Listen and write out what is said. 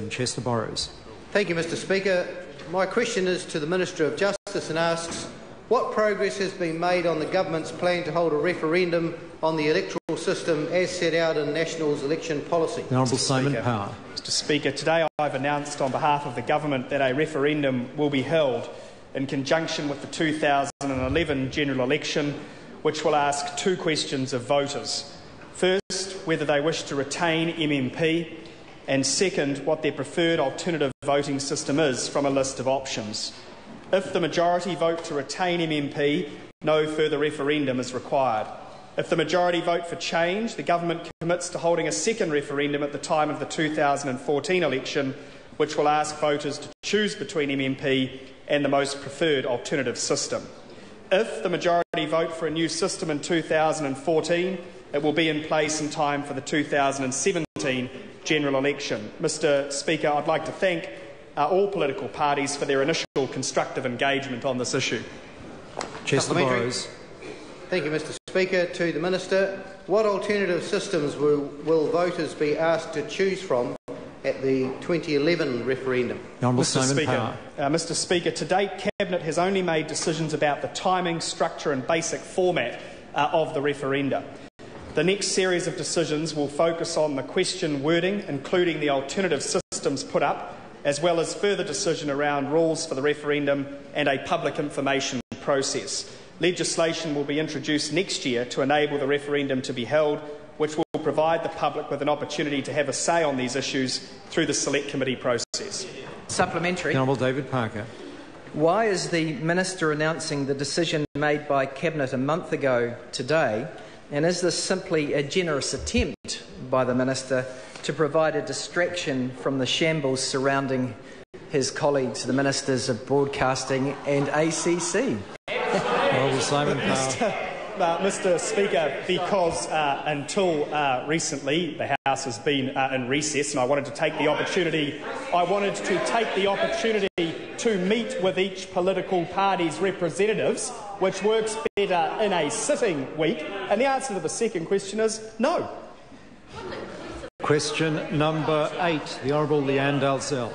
7. Chester Borrows. Thank you, Mr Speaker. My question is to the Minister of Justice and asks, what progress has been made on the Government's plan to hold a referendum on the electoral system as set out in National's election policy? The Honourable Simon Power. Mr Speaker, today I've announced on behalf of the Government that a referendum will be held in conjunction with the 2011 general election, which will ask two questions of voters. First, whether they wish to retain MMP, and second, what their preferred alternative voting system is from a list of options. If the majority vote to retain MMP, no further referendum is required. If the majority vote for change, the Government commits to holding a second referendum at the time of the 2014 election, which will ask voters to choose between MMP and the most preferred alternative system. If the majority vote for a new system in 2014, it will be in place in time for the 2017 general election. Mr Speaker, I'd like to thank all political parties for their initial constructive engagement on this issue. Chester Borrows. Thank you, Mr Speaker. To the Minister, what alternative systems will voters be asked to choose from at the 2011 referendum? Mr Speaker, to date, Cabinet has only made decisions about the timing, structure and basic format of the referenda. The next series of decisions will focus on the question wording, including the alternative systems put up, as well as further decision around rules for the referendum and a public information process. Legislation will be introduced next year to enable the referendum to be held, which will provide the public with an opportunity to have a say on these issues through the Select Committee process. Supplementary. Honourable David Parker. Why is the Minister announcing the decision made by Cabinet a month ago today, and is this simply a generous attempt by the Minister to provide a distraction from the shambles surrounding his colleagues, the Ministers of Broadcasting and ACC? Simon Power. Mr Speaker, because until recently the House has been in recess, and I wanted to take the opportunity to meet with each political party's representatives, which works better in a sitting week. And the answer to the second question is no. Question number 8, the Honourable Leanne Dalzell.